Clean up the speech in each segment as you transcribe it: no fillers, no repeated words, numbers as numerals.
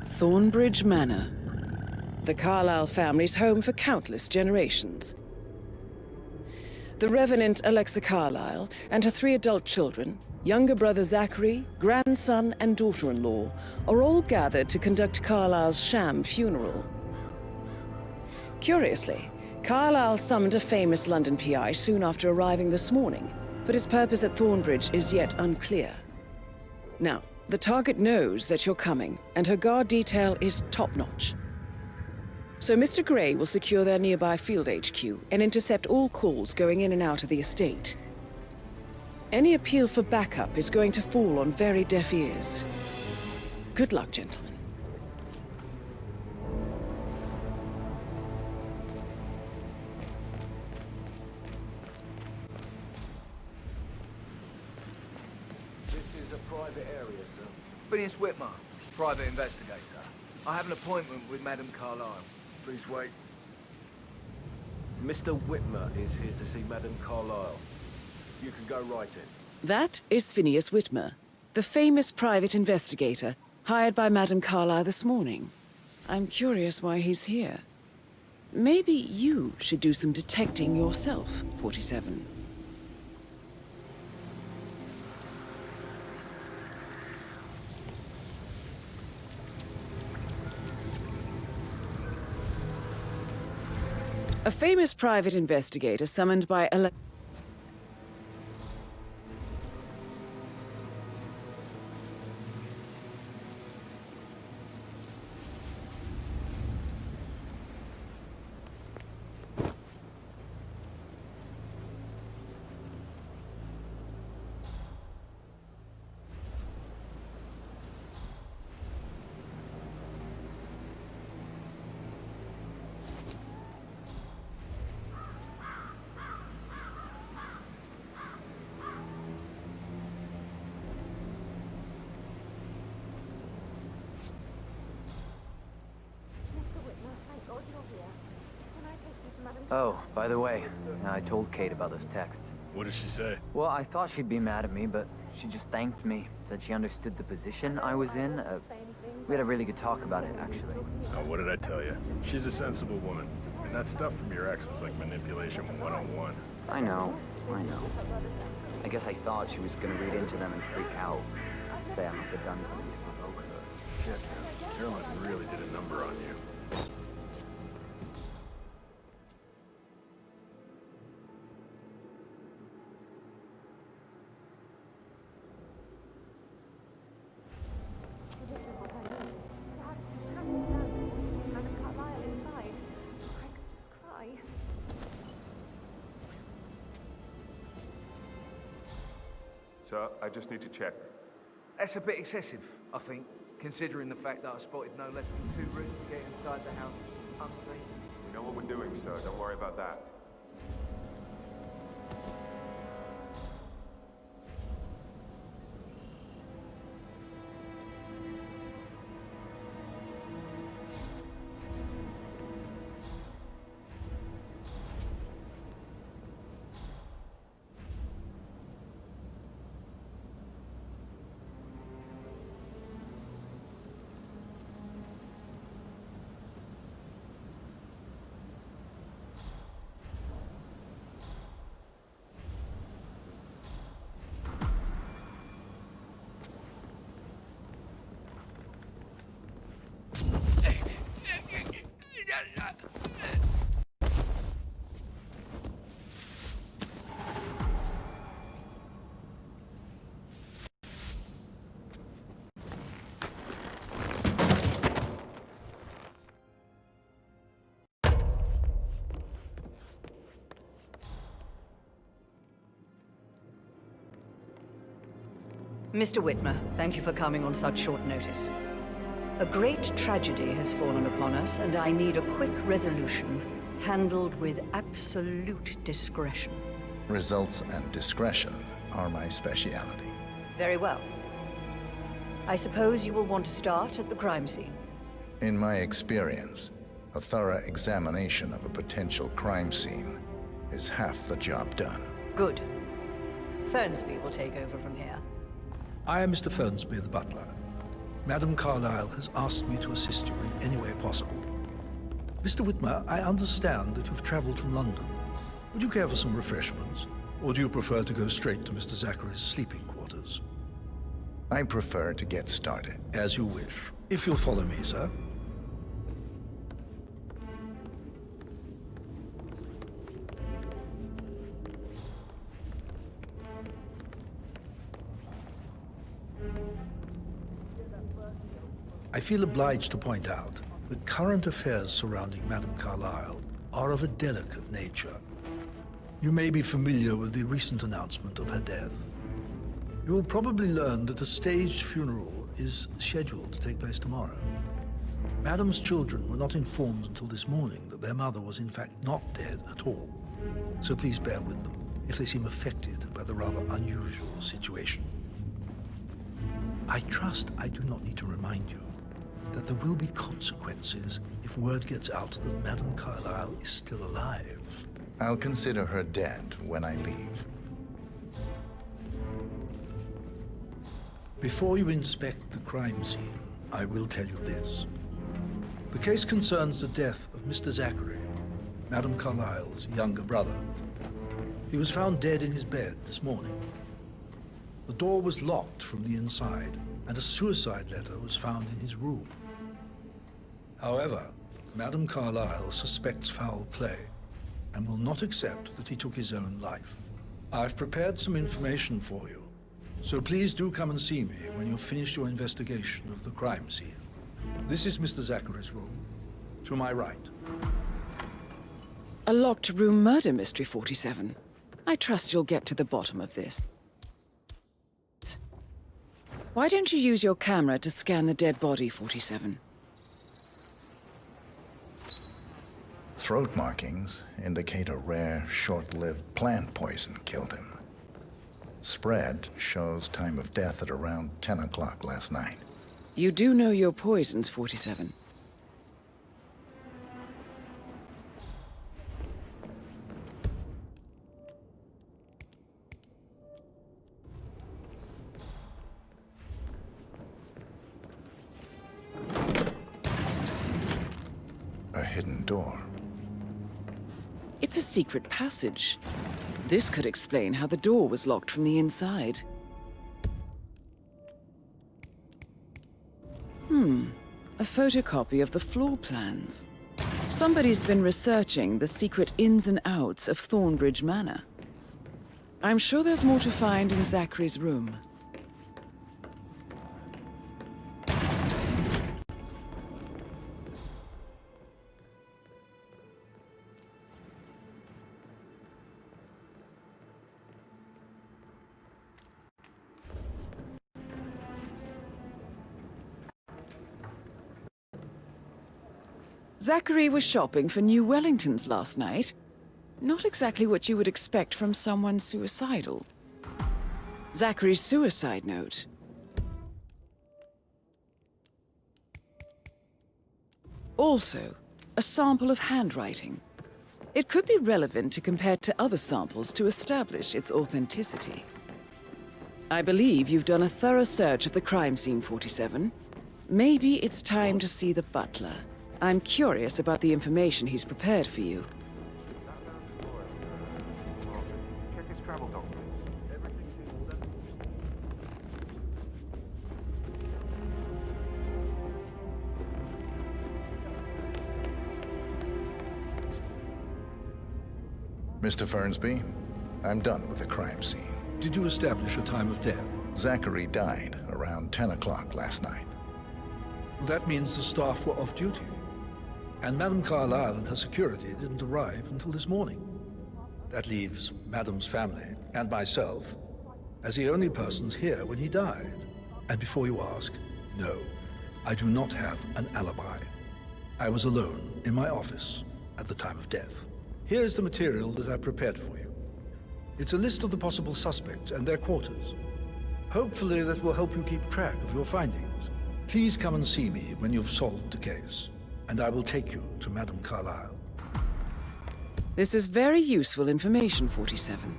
Thornbridge Manor. The Carlyle family's home for countless generations. The Revenant Alexa Carlyle and her 3 adult children, younger brother Zachary, grandson and daughter-in-law, are all gathered to conduct Carlyle's sham funeral. Curiously, Carlyle summoned a famous London PI soon after arriving this morning, but his purpose at Thornbridge is yet unclear. Now, the target knows that you're coming, and her guard detail is top-notch. So Mr. Gray will secure their nearby field HQ and intercept all calls going in and out of the estate. Any appeal for backup is going to fall on very deaf ears. Good luck, gentlemen. This is a private area, sir. Phineas Whitmer, private investigator. I have an appointment with Madame Carlyle. Please wait. Mr. Whitmer is here to see Madame Carlyle. You can go right in. That is Phineas Whitmer, the famous private investigator hired by Madame Carlyle this morning. I'm curious why he's here. Maybe you should do some detecting yourself, 47. A famous private investigator summoned by Oh, by the way, I told Kate about those texts. What did she say? Well, I thought she'd be mad at me, but she just thanked me. Said she understood the position I was in. We had a really good talk about it, actually. Oh, what did I tell you? She's a sensible woman. And that stuff from your ex was like manipulation 101. I know. I guess I thought she was gonna read into them and freak out. Say I'm not the done for me to provoke her. Shit, Carolyn really did a number on you. Sir, I just need to check. That's a bit excessive, I think, considering the fact that I spotted no less than 2 routes to get inside the house unseen. We know what we're doing, sir. Don't worry about that. Mr. Whitmer, thank you for coming on such short notice. A great tragedy has fallen upon us, and I need a quick resolution, handled with absolute discretion. Results and discretion are my speciality. Very well. I suppose you will want to start at the crime scene. In my experience, a thorough examination of a potential crime scene is half the job done. Good. Fernsby will take over from here. I am Mr. Fernsby, the butler. Madame Carlyle has asked me to assist you in any way possible. Mr. Whitmer, I understand that you've traveled from London. Would you care for some refreshments? Or do you prefer to go straight to Mr. Zachary's sleeping quarters? I prefer to get started. As you wish. If you'll follow me, sir. I feel obliged to point out that current affairs surrounding Madame Carlyle are of a delicate nature. You may be familiar with the recent announcement of her death. You will probably learn that a staged funeral is scheduled to take place tomorrow. Madame's children were not informed until this morning that their mother was in fact not dead at all. So please bear with them if they seem affected by the rather unusual situation. I trust I do not need to remind you that there will be consequences if word gets out that Madame Carlyle is still alive. I'll consider her dead when I leave. Before you inspect the crime scene, I will tell you this. The case concerns the death of Mr. Zachary, Madame Carlyle's younger brother. He was found dead in his bed this morning. The door was locked from the inside, and a suicide letter was found in his room. However, Madame Carlyle suspects foul play and will not accept that he took his own life. I've prepared some information for you, so please do come and see me when you've finished your investigation of the crime scene. This is Mr. Zachary's room, to my right. A locked room murder mystery, 47. I trust you'll get to the bottom of this. Why don't you use your camera to scan the dead body, 47? Throat markings indicate a rare, short-lived plant poison killed him. Spread shows time of death at around 10 o'clock last night. You do know your poisons, 47. A hidden door. It's a secret passage. This could explain how the door was locked from the inside. A photocopy of the floor plans. Somebody's been researching the secret ins and outs of Thornbridge Manor. I'm sure there's more to find in Zachary's room. Zachary was shopping for new Wellingtons last night. Not exactly what you would expect from someone suicidal. Zachary's suicide note. Also, a sample of handwriting. It could be relevant to compare to other samples to establish its authenticity. I believe you've done a thorough search of the crime scene, 47. Maybe it's time to see the butler. I'm curious about the information he's prepared for you. Check his travel document. Mr. Fernsby, I'm done with the crime scene. Did you establish a time of death? Zachary died around 10 o'clock last night. That means the staff were off duty. And Madame Carlyle and her security didn't arrive until this morning. That leaves Madame's family and myself as the only persons here when he died. And before you ask, no, I do not have an alibi. I was alone in my office at the time of death. Here's the material that I prepared for you. It's a list of the possible suspects and their quarters. Hopefully that will help you keep track of your findings. Please come and see me when you've solved the case, and I will take you to Madame Carlyle. This is very useful information, 47.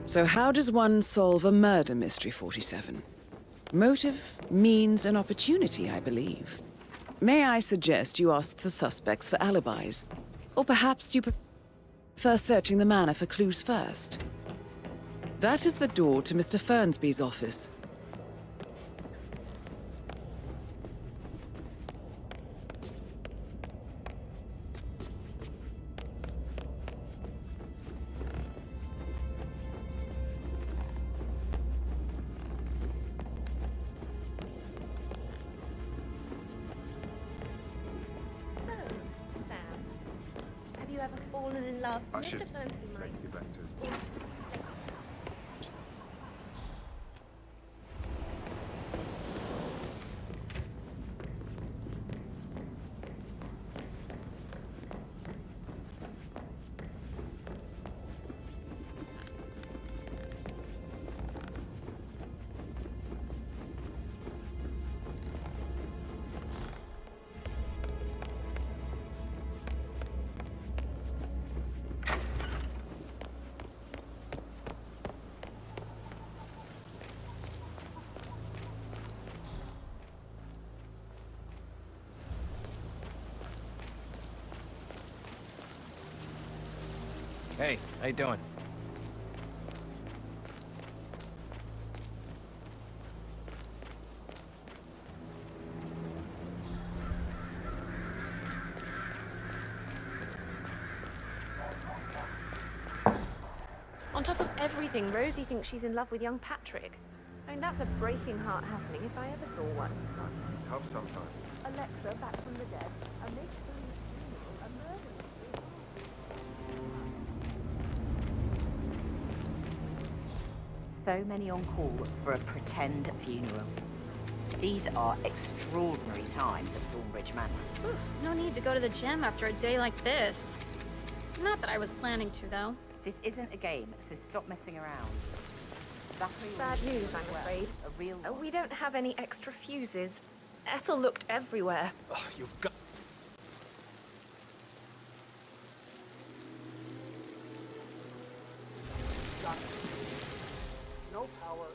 So how does one solve a murder mystery, 47? Motive, means, and opportunity, I believe. May I suggest you ask the suspects for alibis? Or perhaps you prefer searching the manor for clues first? That is the door to Mr. Fernsby's office. Have you ever fallen in love? I Mr. should Fernsby might. take you back to... Hey, how you doing? On top of everything, Rosie thinks she's in love with young Patrick. I mean, that's a breaking heart happening if I ever saw one. Tough sometimes. Alexa, back from the dead. A make-believe funeral, a murder mystery. So many on call for a pretend funeral. These are extraordinary times at Thornbridge Manor. Oof, no need to go to the gym after a day like this. Not that I was planning to, though. This isn't a game, so stop messing around. Bad news, I'm afraid. A real one. We don't have any extra fuses. Ethel looked everywhere. Oh, you've got... No power.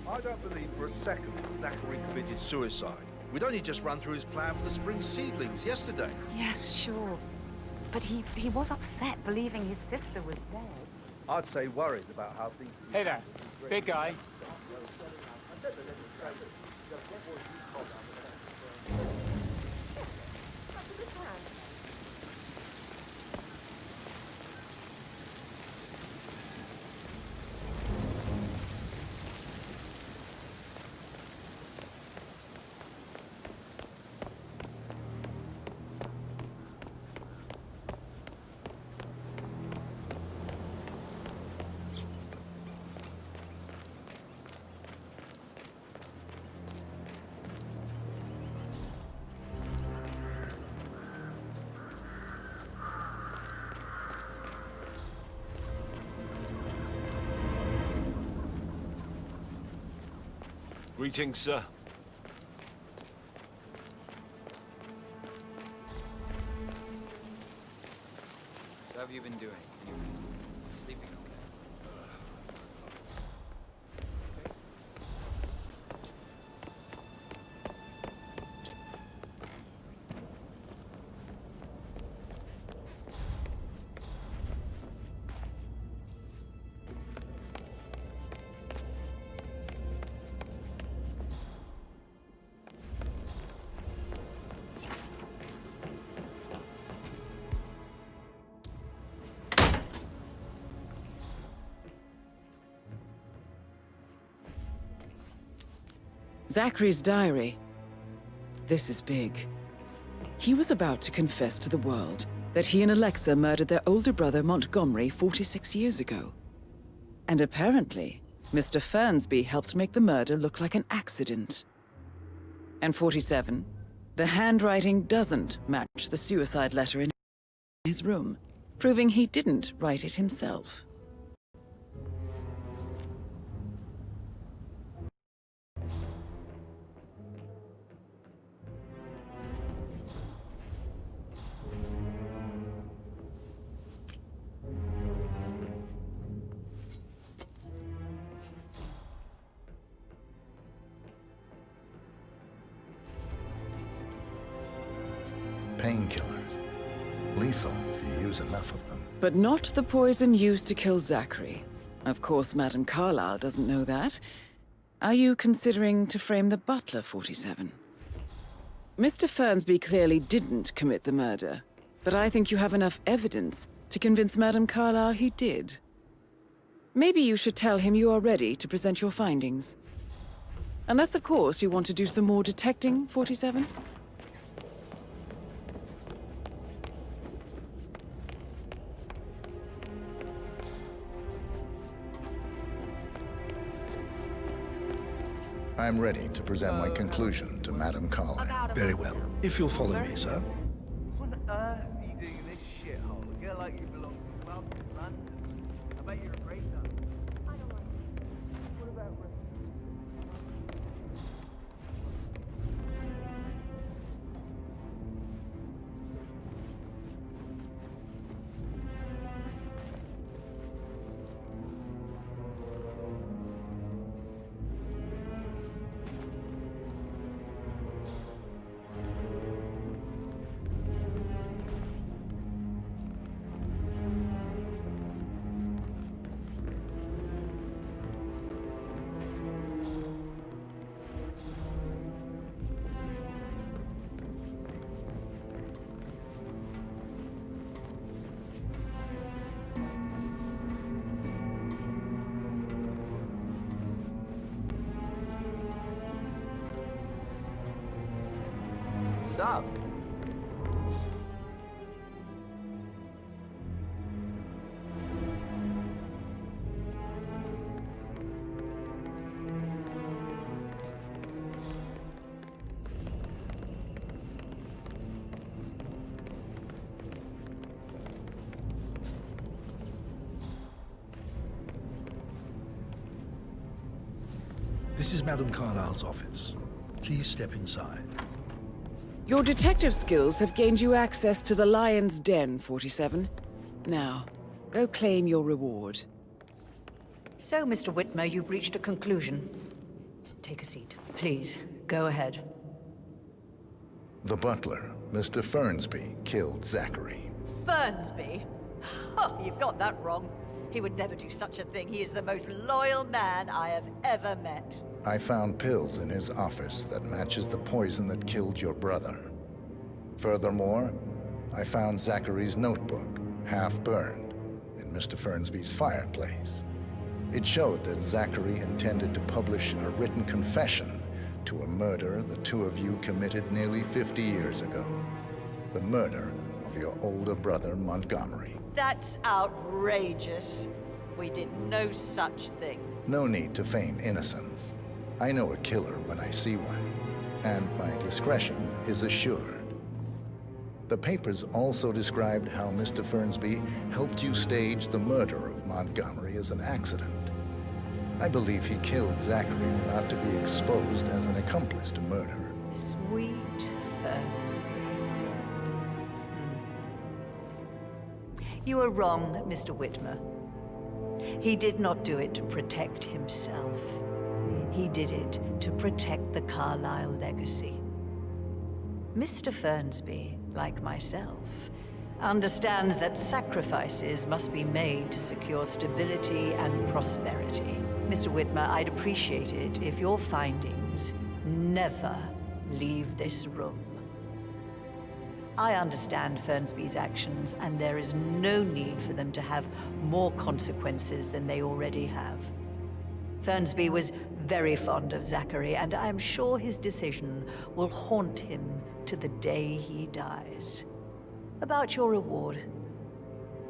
I don't believe for a second that Zachary committed suicide. We'd only just run through his plan for the spring seedlings yesterday. Yes, sure. But he was upset believing his sister was dead. I'd say worried about how things... Hey there, big guy. Greetings, sir. How have you been doing? Anyway, sleeping okay? Zachary's diary. This is big. He was about to confess to the world that he and Alexa murdered their older brother Montgomery 46 years ago. And apparently, Mr. Fernsby helped make the murder look like an accident. And 47, the handwriting doesn't match the suicide letter in his room, proving he didn't write it himself. painkillers. Lethal if you use enough of them. But not the poison used to kill Zachary. Of course, Madame Carlyle doesn't know that. Are you considering to frame the butler, 47? Mr. Fernsby clearly didn't commit the murder, but I think you have enough evidence to convince Madame Carlyle he did. Maybe you should tell him you are ready to present your findings. Unless, of course, you want to do some more detecting, 47? I'm ready to present my conclusion to Madame Carlyle. Very well. If you'll follow me, sir. What on earth are you doing in this shithole? A girl like you belongs to clubs in London. I bet you're a great guy. I don't like it. What about Rick? Sup? This is Madame Carlyle's office. Please step inside. Your detective skills have gained you access to the Lion's Den, 47. Now, go claim your reward. So, Mr. Whitmer, you've reached a conclusion. Take a seat. Please, go ahead. The butler, Mr. Fernsby, killed Zachary. Fernsby? Oh, you've got that wrong. He would never do such a thing. He is the most loyal man I have ever met. I found pills in his office that matches the poison that killed your brother. Furthermore, I found Zachary's notebook, half burned, in Mr. Fernsby's fireplace. It showed that Zachary intended to publish a written confession to a murder the two of you committed nearly 50 years ago. The murder of your older brother, Montgomery. That's outrageous. We did no such thing. No need to feign innocence. I know a killer when I see one, and my discretion is assured. The papers also described how Mr. Fernsby helped you stage the murder of Montgomery as an accident. I believe he killed Zachary not to be exposed as an accomplice to murder. Sweet Fernsby. You are wrong, Mr. Whitmer. He did not do it to protect himself. He did it to protect the Carlyle legacy. Mr. Fernsby, like myself, understands that sacrifices must be made to secure stability and prosperity. Mr. Whitmer, I'd appreciate it if your findings never leave this room. I understand Fernsby's actions, and there is no need for them to have more consequences than they already have. Fernsby was very fond of Zachary, and I'm sure his decision will haunt him to the day he dies. About your reward,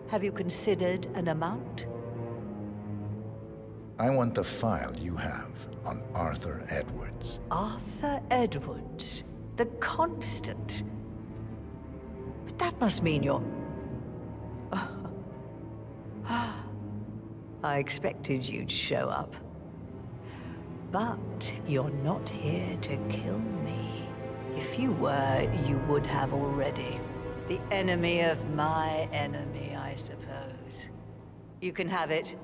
have you considered an amount? I want the file you have on Arthur Edwards. Arthur Edwards, the Constant. But that must mean you're... I expected you'd show up. But you're not here to kill me. If you were, you would have already. The enemy of my enemy, I suppose. You can have it.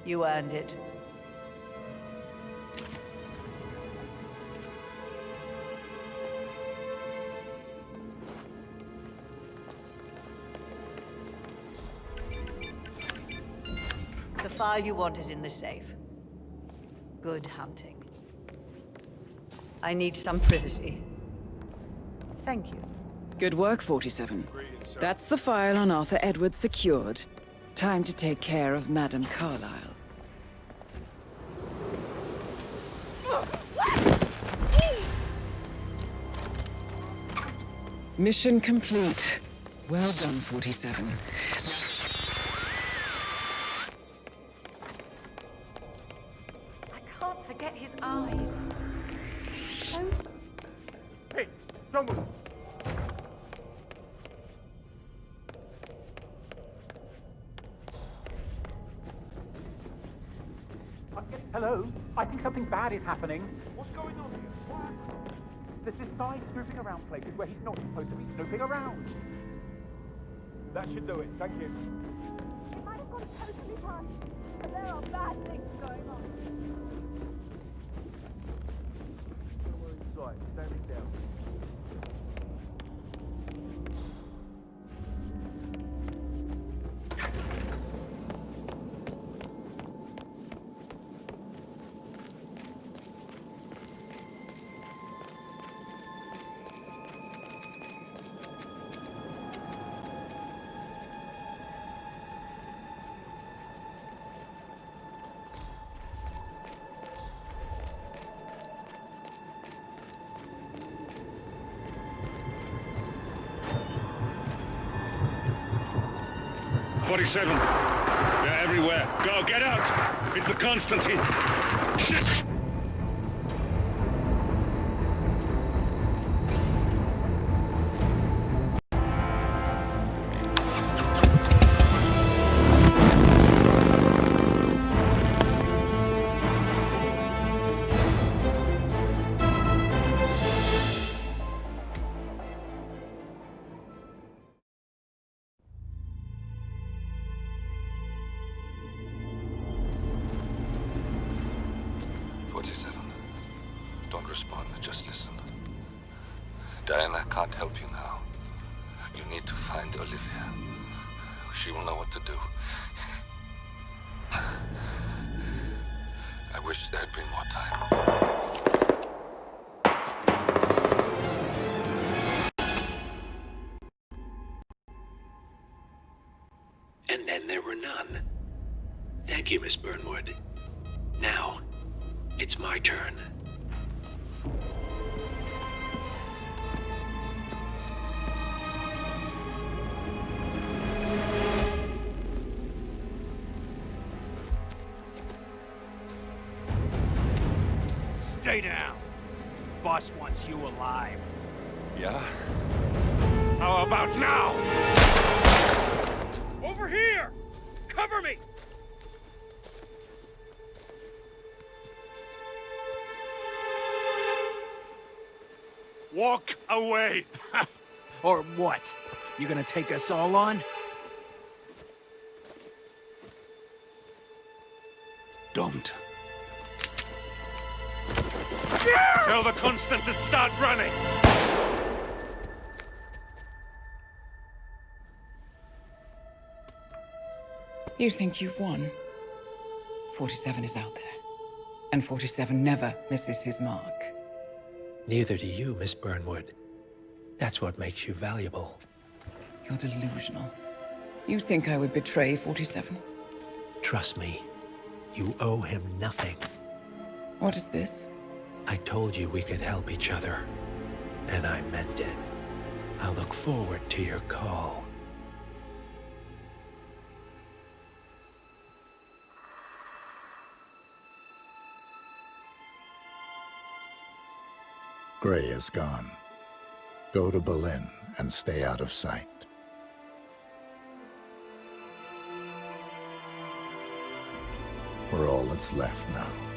You earned it. file you want is in the safe. Good hunting. I need some privacy. Thank you. Good work, 47. That's the file on Arthur Edwards secured. Time to take care of Madame Carlyle. Mission complete. Well done, 47. I can't forget his eyes. So... Hey, don't move. Hello? I think something bad is happening. What's going on here? There's this guy snooping around places where he's not supposed to be snooping around. That should do it. Thank you. It might have gone totally past, but there are bad things going on. We're inside. Standing down. .47. They're everywhere. Go, get out! It's the Constantine. Shit! Don't respond, just listen. Diana can't help you now. You need to find Olivia. She will know what to do. I wish there had been more time. And then there were none. Thank you, Miss Burnwood. Now, it's my turn. Stay down. Boss wants you alive. Yeah? How about now? Over here! Cover me! Walk away! Or what? You gonna take us all on? Don't. Tell the Constant to start running! You think you've won? 47 is out there. And 47 never misses his mark. Neither do you, Miss Burnwood. That's what makes you valuable. You're delusional. You think I would betray 47? Trust me, you owe him nothing. What is this? I told you we could help each other, and I meant it. I'll look forward to your call. Gray is gone. Go to Berlin and stay out of sight. We're all that's left now.